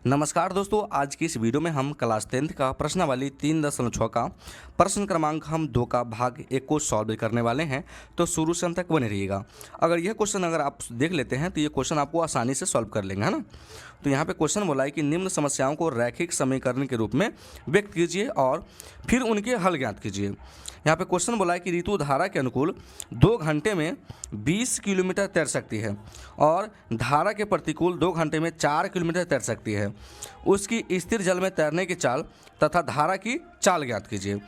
नमस्कार दोस्तों, आज की इस वीडियो में हम क्लास 10th का प्रश्नावली 3.6 का प्रश्न क्रमांक हम 2 का भाग 1 को सॉल्व करने वाले हैं। तो शुरू से अंत तक बने रहिएगा। अगर यह क्वेश्चन अगर आप देख लेते हैं तो ये क्वेश्चन आपको आसानी से सॉल्व कर लेंगे, है ना। तो यहाँ पे क्वेश्चन बोला है कि निम्न समस्याओं को रैखिक समीकरण के रूप में व्यक्त कीजिए और फिर उनके हल ज्ञात कीजिए। यहाँ पे क्वेश्चन बोला है कि ऋतु धारा के अनुकूल 2 घंटे में 20 किलोमीटर तैर सकती है और धारा के प्रतिकूल 2 घंटे में 4 किलोमीटर तैर सकती है। उसकी स्थिर जल में तैरने की चाल तथा धारा की चाल ज्ञात कीजिए।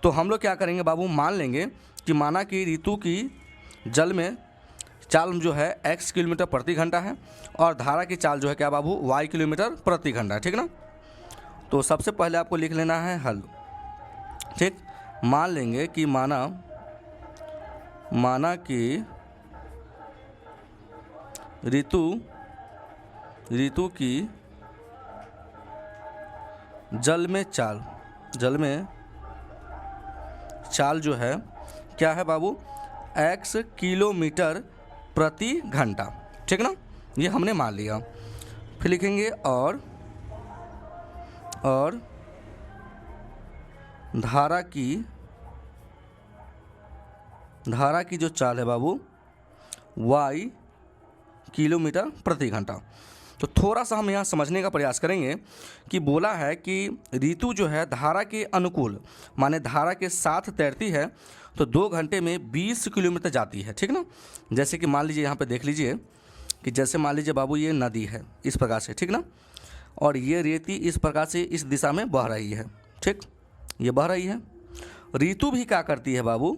तो हम लोग क्या करेंगे बाबू, मान लेंगे कि माना कि ऋतु की जल में चाल जो है x किलोमीटर प्रति घंटा है और धारा की चाल जो है क्या बाबू y किलोमीटर प्रति घंटा, ठीक ना। तो सबसे पहले आपको लिख लेना है हल, ठीक। मान लेंगे कि माना कि ऋतु की जल में चाल जो है क्या है बाबू x किलोमीटर प्रति घंटा, ठीक ना। ये हमने मान लिया। फिर लिखेंगे और धारा की जो चाल है बाबू y किलोमीटर प्रति घंटा। तो थोड़ा सा हम यहाँ समझने का प्रयास करेंगे कि बोला है कि ऋतु जो है धारा के अनुकूल माने धारा के साथ तैरती है तो 2 घंटे में 20 किलोमीटर जाती है, ठीक ना। जैसे कि मान लीजिए यहाँ पे देख लीजिए कि जैसे मान लीजिए बाबू ये नदी है इस प्रकार से, ठीक ना, और ये रेती इस प्रकार से इस दिशा में बह रही है, ठीक, ये बह रही है। ऋतु भी क्या करती है बाबू,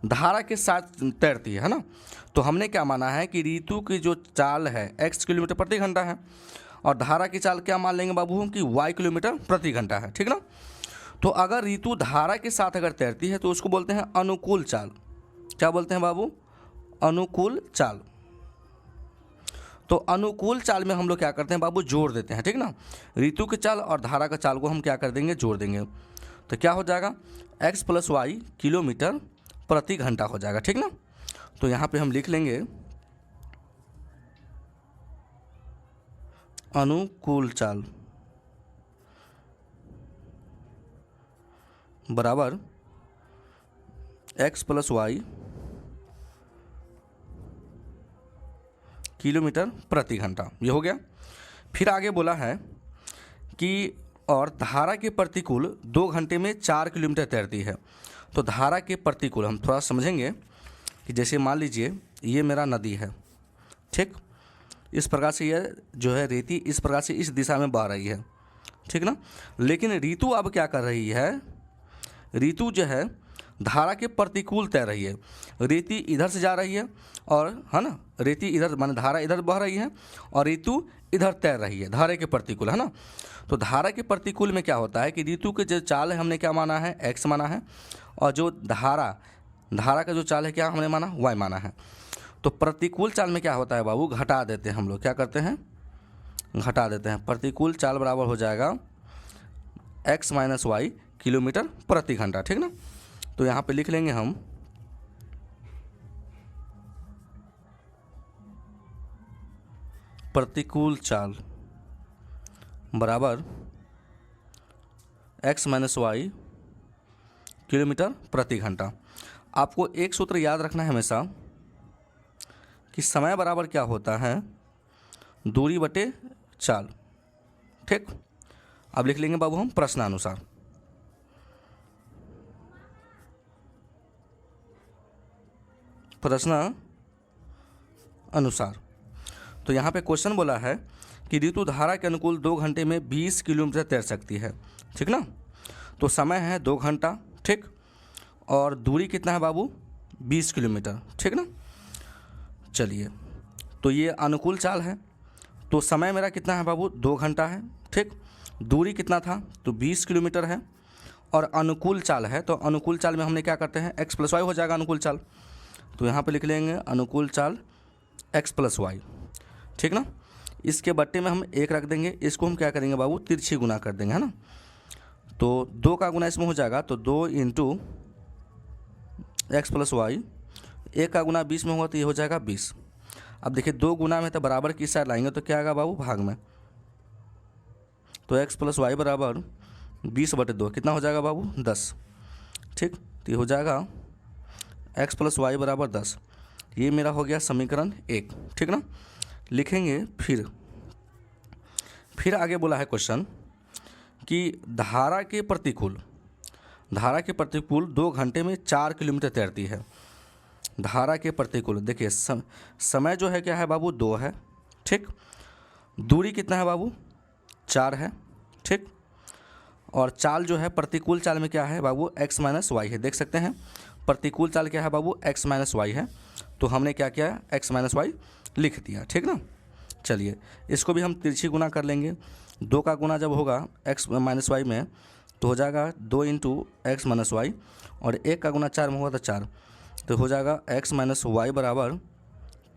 धारा के साथ तैरती है ना। तो हमने क्या माना है कि ऋतु की जो चाल है x किलोमीटर प्रति घंटा है और धारा की चाल क्या मान लेंगे बाबू हम कि y किलोमीटर प्रति घंटा है, ठीक ना। तो अगर ऋतु धारा के साथ अगर तैरती है तो उसको बोलते हैं अनुकूल चाल। क्या बोलते हैं बाबू, अनुकूल चाल। तो अनुकूल चाल में हम लोग क्या करते हैं बाबू, जोड़ देते हैं, ठीक ना। ऋतु की चाल और धारा का चाल को हम क्या कर देंगे, जोड़ देंगे। तो क्या हो जाएगा x + y किलोमीटर प्रति घंटा हो जाएगा, ठीक ना। तो यहाँ पे हम लिख लेंगे अनुकूल चाल बराबर x + y किलोमीटर प्रति घंटा, ये हो गया। फिर आगे बोला है कि और धारा के प्रतिकूल 2 घंटे में 4 किलोमीटर तैरती है। तो धारा के प्रतिकूल हम थोड़ा समझेंगे कि जैसे मान लीजिए ये मेरा नदी है, ठीक, इस प्रकार से ये जो है रेती इस प्रकार से इस दिशा में बह रही है, ठीक ना। लेकिन ऋतु अब क्या कर रही है, ऋतु जो है धारा के प्रतिकूल तैर रही है। रेती इधर से जा रही है और है ना, रेती इधर माने धारा इधर बह रही है और ऋतु इधर तैर रही है धारा के प्रतिकूल, है ना। तो धारा के प्रतिकूल में क्या होता है कि ऋतु के जो चाल है हमने क्या माना है, x माना है, और जो धारा का जो चाल है क्या हमने माना, y माना है। तो प्रतिकूल चाल में क्या होता है बाबू, घटा देते हैं हम लोग, क्या करते हैं, घटा देते हैं। प्रतिकूल चाल बराबर हो जाएगा x - y किलोमीटर प्रति घंटा, ठीक ना। तो यहाँ पे लिख लेंगे हम प्रतिकूल चाल बराबर x - y किलोमीटर प्रति घंटा। आपको एक सूत्र याद रखना है हमेशा कि समय बराबर क्या होता है, दूरी बटे चाल, ठीक। अब लिख लेंगे बाबू हम प्रश्नानुसार। प्रश्न अनुसार तो यहाँ पे क्वेश्चन बोला है कि ऋतु धारा के अनुकूल 2 घंटे में 20 किलोमीटर तैर सकती है, ठीक ना। तो समय है 2 घंटा, ठीक, और दूरी कितना है बाबू 20 किलोमीटर, ठीक ना। चलिए, तो ये अनुकूल चाल है तो समय मेरा कितना है बाबू 2 घंटा है, ठीक। दूरी कितना था तो 20 किलोमीटर है और अनुकूल चाल है। तो अनुकूल चाल में हमने क्या करते हैं x + y हो जाएगा अनुकूल चाल। तो यहाँ पे लिख लेंगे अनुकूल चाल x + y, ठीक ना। इसके बट्टे में हम 1 रख देंगे, इसको हम क्या करेंगे बाबू तिरछी गुना कर देंगे, है ना। तो 2 का गुना इसमें हो जाएगा तो 2 × x + y, 1 का गुना 20 में होगा तो ये हो जाएगा 20। अब देखिए 2 गुना में तो बराबर की साइड लाएंगे तो क्या आएगा बाबू भाग में, तो x प्लस वाई बराबर 20/2 कितना हो जाएगा बाबू 10। ठीक, तो ये हो जाएगा x प्लस वाई बराबर 10। ये मेरा हो गया समीकरण 1। ठीक ना, लिखेंगे फिर आगे बोला है क्वेश्चन कि धारा के प्रतिकूल 2 घंटे में 4 किलोमीटर तैरती है। धारा के प्रतिकूल देखिए समय जो है क्या है बाबू 2 है। ठीक, दूरी कितना है बाबू 4 है। ठीक, और चाल जो है प्रतिकूल चाल में क्या है बाबू x माइनस वाई है। देख सकते हैं प्रतिकूल चाल क्या है बाबू x माइनस वाई है, तो हमने क्या किया x माइनस वाई लिख दिया। ठीक ना, चलिए इसको भी हम तिरछी गुना कर लेंगे। 2 का गुना जब होगा x माइनस वाई में तो हो जाएगा 2 इंटू एक्स माइनस वाई, और 1 का गुना 4 में होगा तो 4, तो हो जाएगा x माइनस वाई बराबर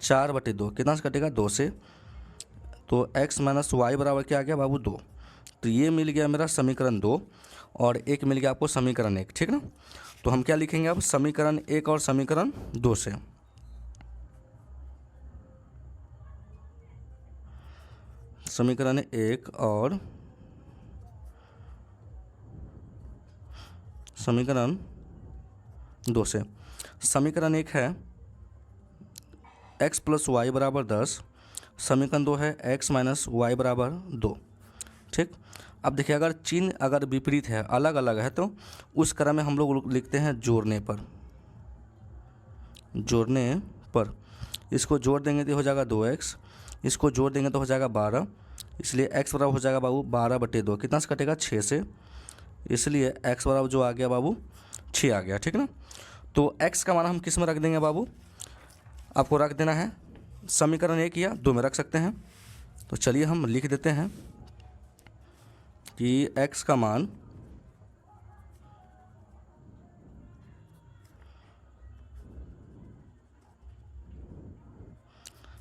4/2। कितना से कटेगा 2 से, तो x माइनस वाई बराबर क्या आ गया बाबू 2। तो ये मिल गया मेरा समीकरण 2 और एक मिल गया आपको समीकरण 1। ठीक ना, तो हम क्या लिखेंगे अब समीकरण 1 और समीकरण 2 से। समीकरण 1 और समीकरण 2 से। समीकरण 1 है x प्लस वाई बराबर 10, समीकरण 2 है x माइनस वाई बराबर 2। ठीक, अब देखिए अगर चिन्ह अगर विपरीत है अलग अलग है तो उस क्रम में हम लोग लिखते हैं जोड़ने पर। इसको जोड़ देंगे तो हो जाएगा 2x, इसको जोड़ देंगे तो हो जाएगा 12, इसलिए x बराबर हो जाएगा बाबू 12/2। कितना से कटेगा 6 से, इसलिए x बराबर जो आ गया बाबू 6 आ गया। ठीक ना, तो x का मान हम किस में रख देंगे बाबू, आपको रख देना है समीकरण 1 या 2 में रख सकते हैं। तो चलिए हम लिख देते हैं कि x का मान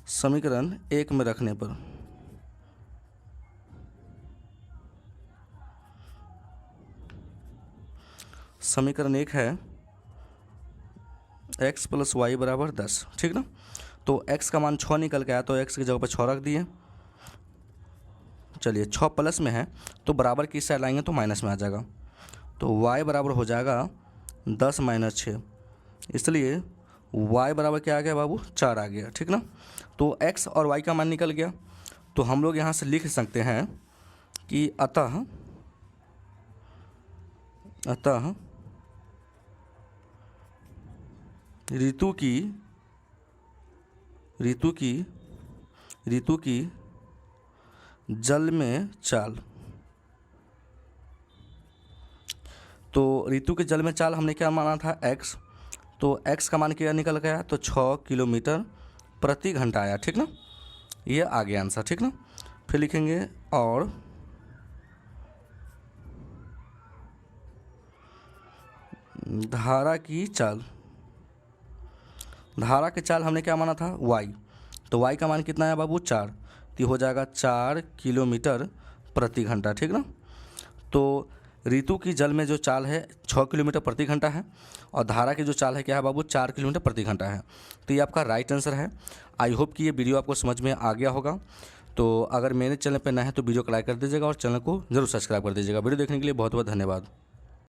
समीकरण 1 में रखने पर समीकरण 1 है x प्लस वाई बराबर 10। ठीक ना, तो x का मान 6 निकल के आया तो x की जगह पर 6 रख दिए। चलिए 6 प्लस में है तो बराबर की साइड लाएंगे तो माइनस में आ जाएगा, तो y बराबर हो जाएगा 10 माइनस 6, इसलिए y बराबर क्या आ गया बाबू 4 आ गया। ठीक ना, तो x और y का मान निकल गया, तो हम लोग यहाँ से लिख सकते हैं कि अतः ऋतु की जल में चाल, तो ऋतु के जल में चाल हमने क्या माना था x, तो x का मान क्या निकल गया तो 6 किलोमीटर प्रति घंटा आया। ठीक ना, ये आ गया आंसर। ठीक ना, फिर लिखेंगे और धारा की चाल हमने क्या माना था y, तो y का मान कितना है बाबू 4, तो हो जाएगा 4 किलोमीटर प्रति घंटा। ठीक ना, तो ऋतु की जल में जो चाल है 6 किलोमीटर प्रति घंटा है और धारा की जो चाल है क्या है बाबू 4 किलोमीटर प्रति घंटा है। तो ये आपका राइट आंसर है। आई होप कि ये वीडियो आपको समझ में आ गया होगा। तो अगर मेरे चैनल पर नए हैं तो वीडियो को लाइक कर दीजिएगा और चैनल को जरूर सब्सक्राइब कर दीजिएगा। वीडियो देखने के लिए बहुत बहुत धन्यवाद।